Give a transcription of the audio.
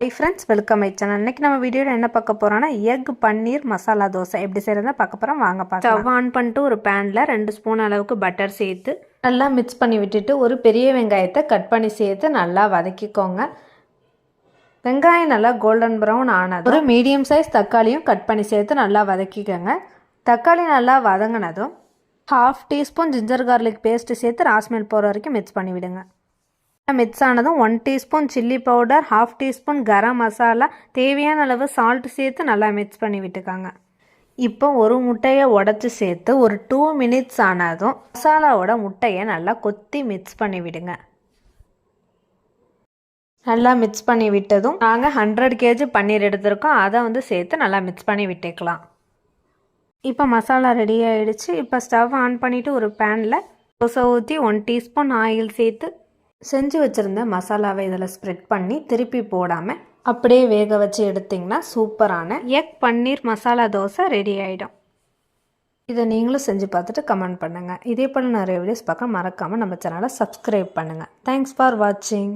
Hey friends, welcome my channel. இன்னைக்கு நம்ம வீடியோல என்ன பார்க்க போறோம்னா எக் பன்னீர் மசாலா தோசை எப்படி செய்யறதுன்னு பார்க்க போறோம். வாங்க பார்க்கலாம். ஸ்டவ் ஆன் பண்ணிட்டு ஒரு panல 2 ஸ்பூன் அளவுக்கு பட்டர் சேர்த்து நல்லா மிக்ஸ் பண்ணி விட்டுட்டு ஒரு பெரிய வெங்காயத்தை கட் பண்ணி சேர்த்து நல்லா வதக்கிக்கோங்க. வெங்காயம் நல்லா கோல்டன் பிரவுன் ஆனதும் ஒரு மீடியம் சைஸ் தக்காளியும் கட் பண்ணி சேர்த்து நல்லா வதக்கிக்கோங்க. தக்காளி நல்லா வதங்கினதும் 1/2 டீஸ்பூன் ஜிஞ்சர் கார்லிக் பேஸ்ட் சேர்த்து ராஸ்மெல் போகிற வரைக்கும் மிக்ஸ் பண்ணி விடுங்க. மிக்ஸ் ஆனதும் 1 teaspoon chilli powder, 1/2 teaspoon garam masala, தேவையான அளவு சால்ட் சேர்த்து நல்லா மிக்ஸ் பண்ணி விட்டுக்காங்க. இப்போ ஒரு முட்டையை உடச்சி சேர்த்து ஒரு 2 மினிட்ஸ் ஆனதும் மசாலாவோட முட்டையை நல்லா கொத்தி மிக்ஸ் பண்ணி விடுங்க. நல்லா மிக்ஸ் பண்ணி விட்டதும் நாங்கள் 100 kg பன்னீர் எடுத்திருக்கோம், அதை சேர்த்து நல்லா மிக்ஸ் பண்ணி விட்டுக்கலாம். இப்போ மசாலா ரெடி ஆகிடுச்சு. இப்போ ஸ்டவ் ஆன் பண்ணிவிட்டு ஒரு பேனில் தோசை ஊற்றி 1 டீஸ்பூன் ஆயில் சேர்த்து செஞ்சு வச்சுருந்த மசாலாவை இதில் ஸ்ப்ரெட் பண்ணி திருப்பி போடாமல் அப்படியே வேக வச்சு எடுத்திங்கன்னா சூப்பரான எக் பன்னீர் மசாலா தோசை ரெடி ஆகிடும். இதை நீங்களும் செஞ்சு பார்த்துட்டு கமெண்ட் பண்ணுங்கள். இதே போல் நிறைய வீடியோஸ் பார்க்க மறக்காமல் நம்ம சேனலை சப்ஸ்கிரைப் பண்ணுங்கள். தேங்க்ஸ் ஃபார் வாட்சிங்.